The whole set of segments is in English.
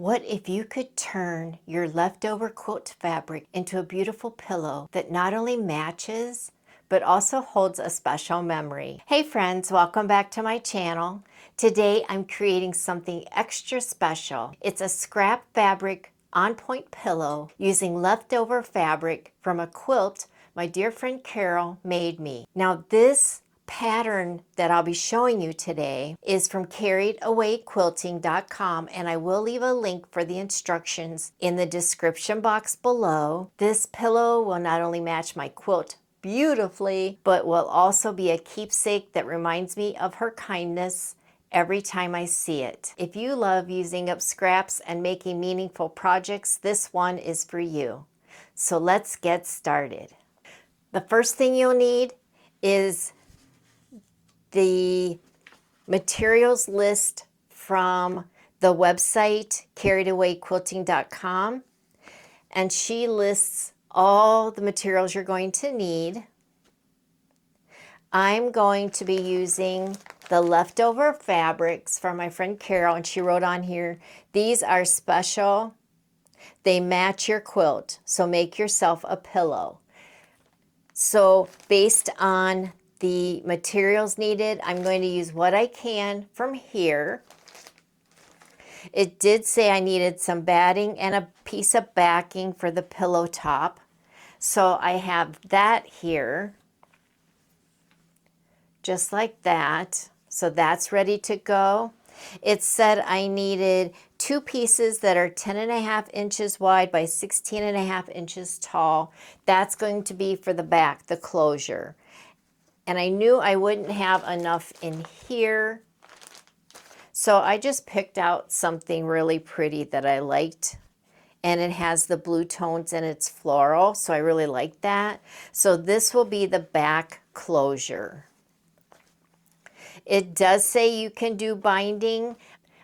What if you could turn your leftover quilt fabric into a beautiful pillow that not only matches, but also holds a special memory? Hey friends, welcome back to my channel. Today I'm creating something extra special. It's a scrap fabric on-point pillow using leftover fabric from a quilt my dear friend Carol made me. Now this pattern that I'll be showing you today is from carriedawayquilting.com, and I will leave a link for the instructions in the description box below. This pillow will not only match my quilt beautifully, but will also be a keepsake that reminds me of her kindness every time I see it. If you love using up scraps and making meaningful projects, this one is for you. So let's get started. The first thing you'll need is the materials list from the website carriedawayquilting.com, and she lists all the materials you're going to need. I'm going to be using the leftover fabrics from my friend Carol, and she wrote on here, these are special. They match your quilt, so make yourself a pillow. So based on the materials needed, I'm going to use what I can from here. It did say I needed some batting and a piece of backing for the pillow top. So I have that here, just like that. So that's ready to go. It said I needed two pieces that are 10.5 inches wide by 16.5 inches tall. That's going to be for the back, the closure. And I knew I wouldn't have enough in here, so I just picked out something really pretty that I liked, and it has the blue tones and it's floral, so I really like that. So this will be the back closure. It does say you can do binding.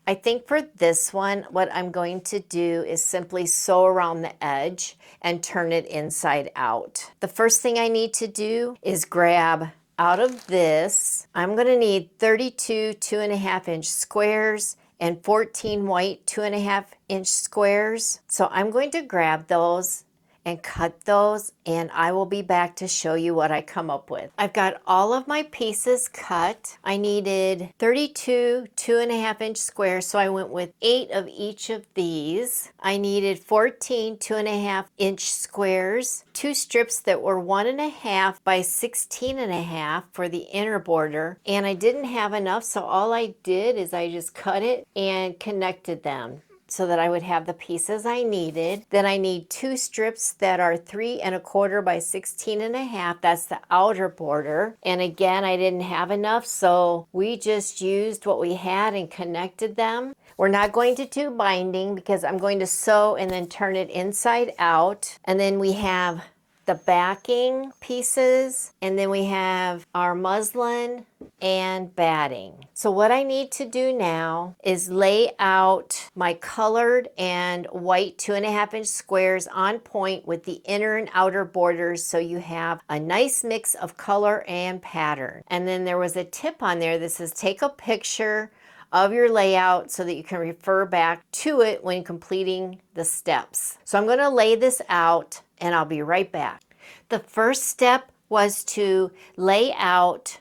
I think for this one, what I'm going to do is simply sew around the edge and turn it inside out. The first thing I need to do is grab out of this, I'm going to need 32 2.5 inch squares and 14 white 2.5 inch squares. So I'm going to grab those and cut those, and I will be back to show you what I come up with. I've got all of my pieces cut. I needed 32 2.5 inch squares, so I went with 8 of each of these. I needed 14 2.5 inch squares, 2 strips that were 1.5 by 16.5 for the inner border, and I didn't have enough, so all I did is I just cut it and connected them so that I would have the pieces I needed. Then I need 2 strips that are 3.25 by 16.5. That's the outer border. And again, I didn't have enough, so we just used what we had and connected them. We're not going to do binding because I'm going to sew and then turn it inside out. And then we have the backing pieces, and then we have our muslin and batting. So what I need to do now is lay out my colored and white 2.5 inch squares on point with the inner and outer borders, so you have a nice mix of color and pattern. And then there was a tip on there that says take a picture of your layout so that you can refer back to it when completing the steps. So I'm going to lay this out and I'll be right back. The first step was to lay out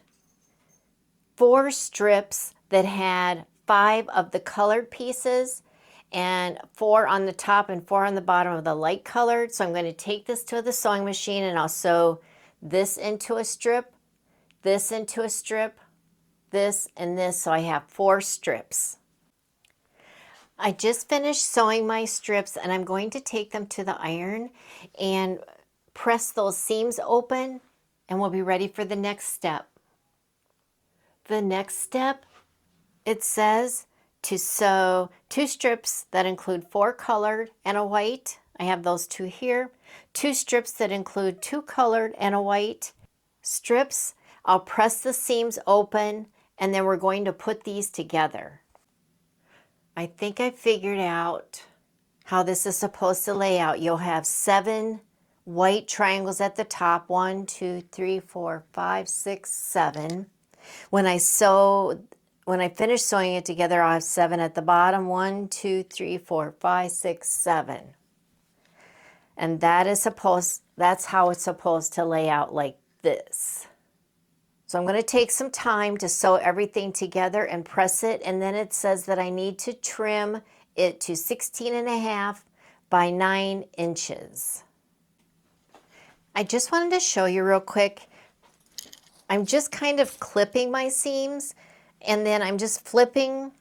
4 strips that had 5 of the colored pieces and 4 on the top and 4 on the bottom of the light colored. So I'm going to take this to the sewing machine and I'll sew this into a strip, this into a strip, this and this, so I have 4 strips. I just finished sewing my strips and I'm going to take them to the iron and press those seams open, and we'll be ready for the next step. The next step, it says to sew 2 strips that include 4 colored and a white. I have those 2 here. 2 strips that include 2 colored and a white strips. I'll press the seams open, and then we're going to put these together. I think I figured out how this is supposed to lay out. You'll have 7 white triangles at the top. 1, 2, 3, 4, 5, 6, 7. When I sew when I finish sewing it together, I'll have 7 at the bottom. 1, 2, 3, 4, 5, 6, 7. And that's how it's supposed to lay out, like this. So I'm going to take some time to sew everything together and press it. And then it says that I need to trim it to 16.5 by 9 inches. I just wanted to show you real quick. I'm just kind of clipping my seams, and then I'm just flipping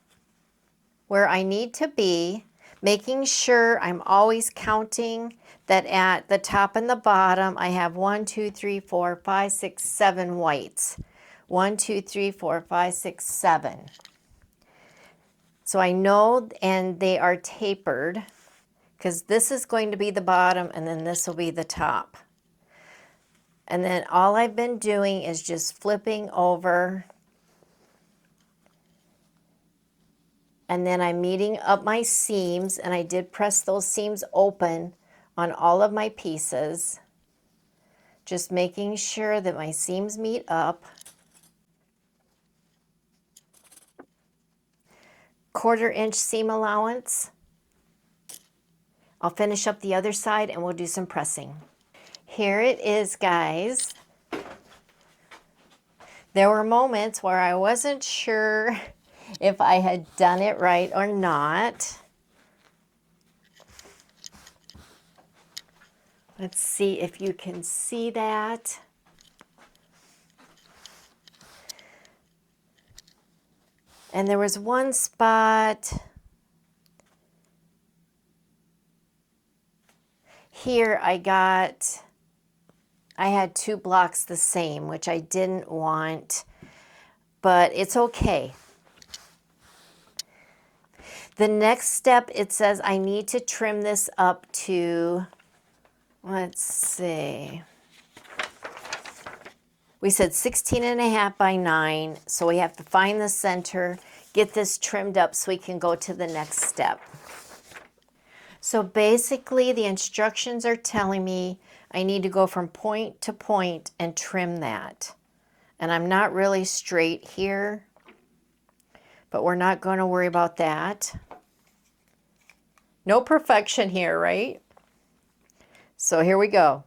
where I need to be, making sure I'm always counting that at the top and the bottom I have 1, 2, 3, 4, 5, 6, 7 whites. 1, 2, 3, 4, 5, 6, 7. So I know, and they are tapered, because this is going to be the bottom and then this will be the top. And then all I've been doing is just flipping over, and then I'm meeting up my seams, and I did press those seams open on all of my pieces, just making sure that my seams meet up. 1/4 inch seam allowance. I'll finish up the other side and we'll do some pressing. Here it is, guys. There were moments where I wasn't sure if I had done it right or not. Let's see if you can see that. And there was one spot here I had 2 blocks the same, which I didn't want, but it's okay. The next step, it says I need to trim this up to, let's see, we said 16.5 by 9, so we have to find the center, get this trimmed up so we can go to the next step. So basically the instructions are telling me I need to go from point to point and trim that. And I'm not really straight here, but we're not going to worry about that. No perfection here, right? So here we go.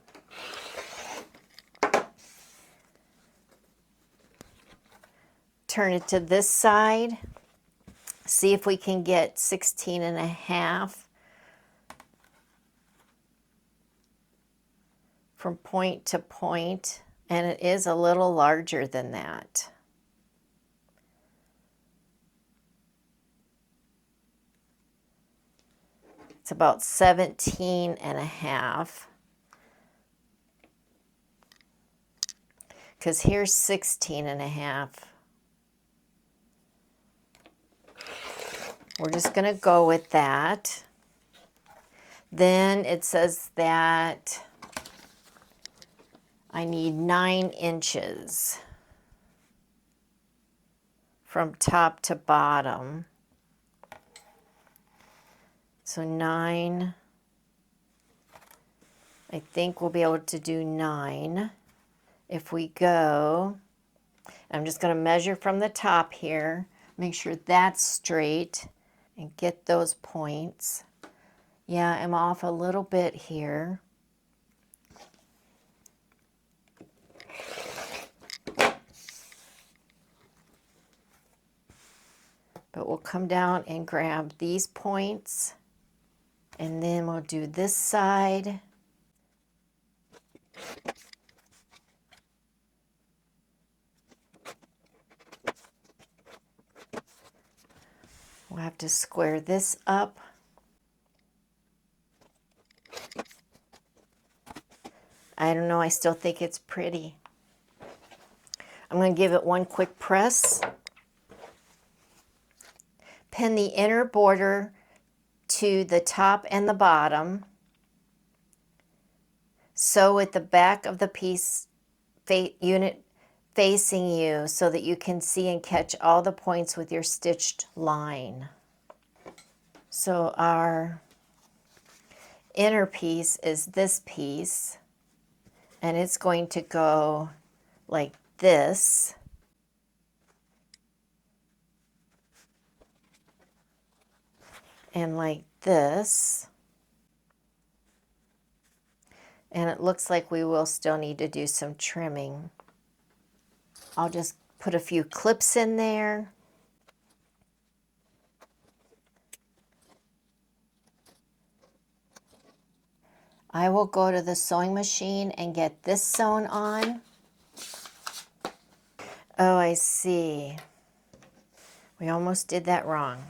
Turn it to this side. See if we can get 16.5 from point to point, and it is a little larger than that. It's about 17.5. Because here's 16.5. We're just going to go with that. Then it says that I need 9 inches from top to bottom. So 9, I think we'll be able to do 9. If we go, I'm just going to measure from the top here, make sure that's straight, and get those points. Yeah, I'm off a little bit here. But we'll come down and grab these points, and then we'll do this side. We'll have to square this up. I don't know, I still think it's pretty. I'm going to give it one quick press. Pin the inner border to the top and the bottom. Sew at the back of the piece unit facing you so that you can see and catch all the points with your stitched line. So our inner piece is this piece, and it's going to go like this. and like this. And it looks like we will still need to do some trimming. I'll just put a few clips in there. I will go to the sewing machine and get this sewn on. Oh, I see. We almost did that wrong.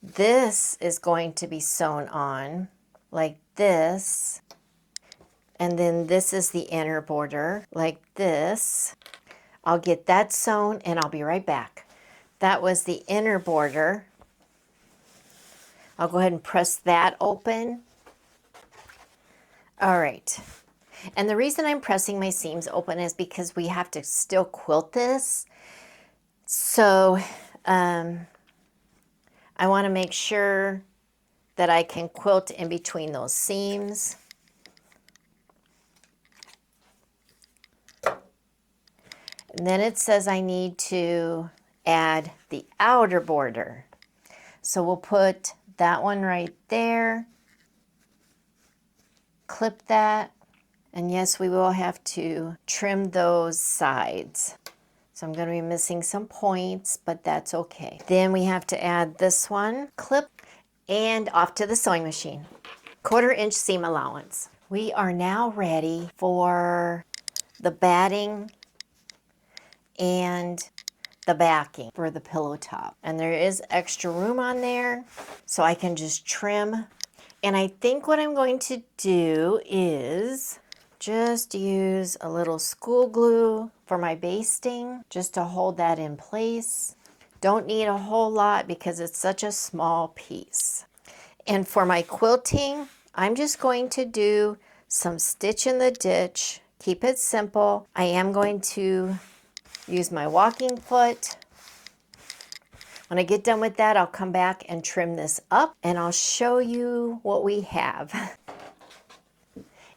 This is going to be sewn on like this. And then this is the inner border like this. I'll get that sewn and I'll be right back. That was the inner border. I'll go ahead and press that open. All right. And the reason I'm pressing my seams open is because we have to still quilt this. So I want to make sure that I can quilt in between those seams. And then it says I need to add the outer border. So we'll put that one right there. Clip that. And yes, we will have to trim those sides. So I'm going to be missing some points, but that's okay. Then we have to add this one, clip, and off to the sewing machine. 1/4 inch seam allowance. We are now ready for the batting and the backing for the pillow top. And there is extra room on there, so I can just trim. And I think what I'm going to do is just use a little school glue for my basting, just to hold that in place. Don't need a whole lot because it's such a small piece. And for my quilting, I'm just going to do some stitch in the ditch. Keep it simple. I am going to use my walking foot. When I get done with that, I'll come back and trim this up and I'll show you what we have.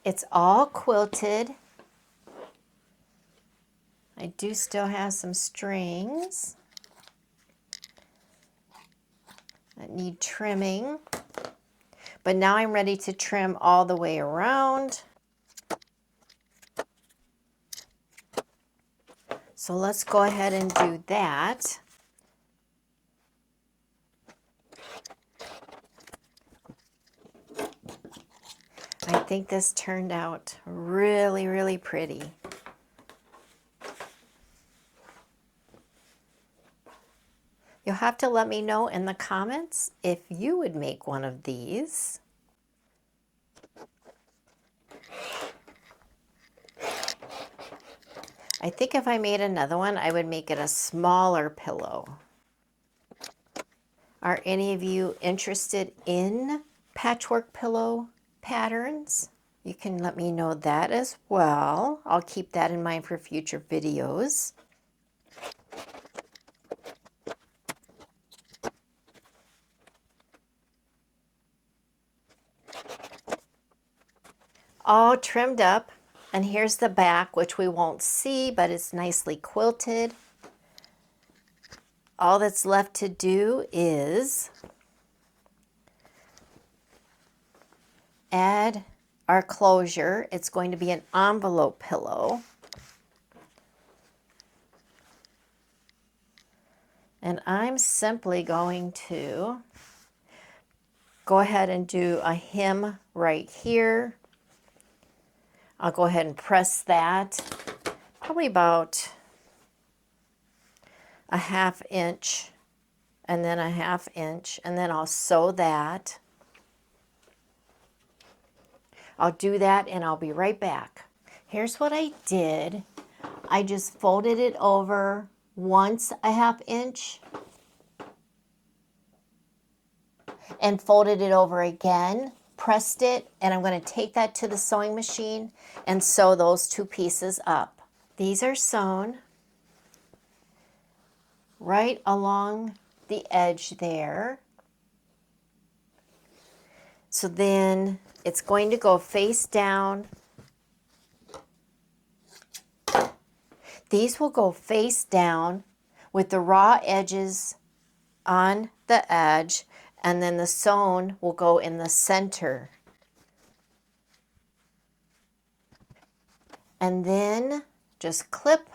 It's all quilted. I do still have some strings that need trimming, but now I'm ready to trim all the way around. So let's go ahead and do that. I think this turned out really, really pretty. You'll have to let me know in the comments if you would make one of these. I think if I made another one, I would make it a smaller pillow. Are any of you interested in patchwork pillow patterns? You can let me know that as well. I'll keep that in mind for future videos. All trimmed up, and here's the back, which we won't see, but it's nicely quilted. All that's left to do is add our closure. It's going to be an envelope pillow. And I'm simply going to go ahead and do a hem right here. I'll go ahead and press that, probably about a 1/2 inch, and then a 1/2 inch, and then I'll sew that. I'll do that and I'll be right back. Here's what I did. I just folded it over once a 1/2 inch and folded it over again, pressed it, and I'm going to take that to the sewing machine and sew those two pieces up. These are sewn right along the edge there. So then it's going to go face down. These will go face down with the raw edges on the edge, and then the sewn will go in the center. And then just clip.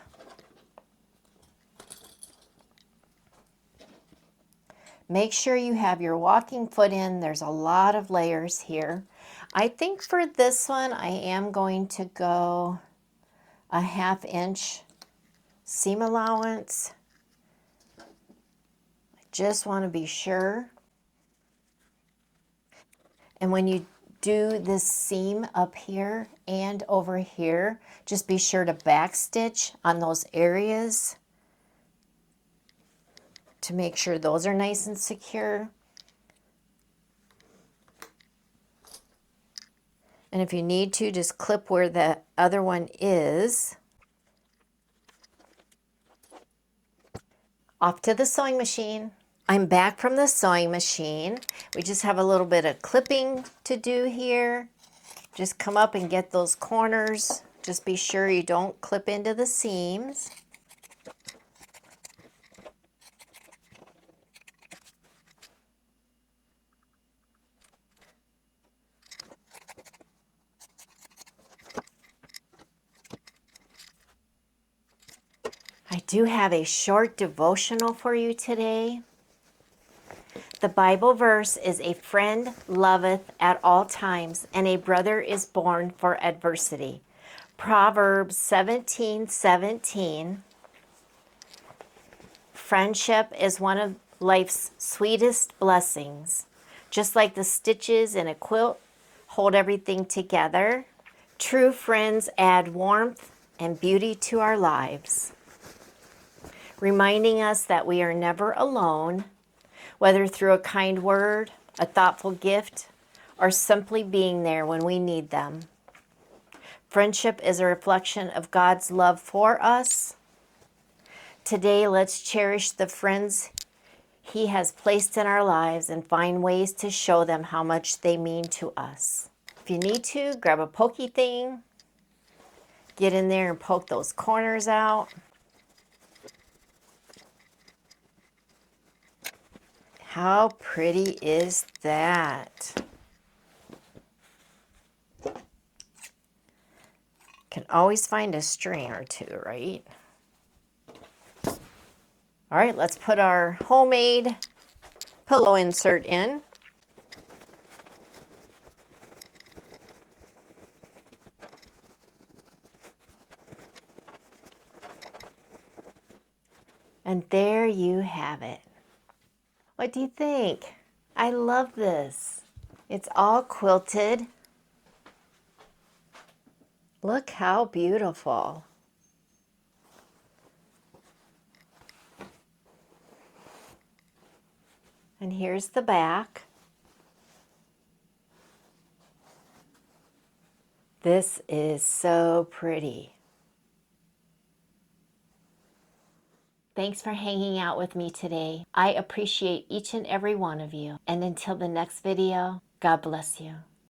Make sure you have your walking foot in. There's a lot of layers here. I think for this one, I am going to go a 1/2 inch seam allowance. I just want to be sure. And when you do this seam up here and over here, just be sure to backstitch on those areas to make sure those are nice and secure. And if you need to, just clip where the other one is. Off to the sewing machine. I'm back from the sewing machine. We just have a little bit of clipping to do here. Just come up and get those corners. Just be sure you don't clip into the seams. I do have a short devotional for you today. The Bible verse is, "A friend loveth at all times, and a brother is born for adversity." Proverbs 17:17. Friendship is one of life's sweetest blessings. Just like the stitches in a quilt hold everything together, true friends add warmth and beauty to our lives, reminding us that we are never alone, whether through a kind word, a thoughtful gift, or simply being there when we need them. Friendship is a reflection of God's love for us. Today, let's cherish the friends He has placed in our lives and find ways to show them how much they mean to us. If you need to, grab a pokey thing, get in there and poke those corners out. How pretty is that? Can always find a string or two, right? All right, let's put our homemade pillow insert in. And there you have it. What do you think? I love this. It's all quilted. Look how beautiful. And here's the back. This is so pretty. Thanks for hanging out with me today. I appreciate each and every one of you. And until the next video, God bless you.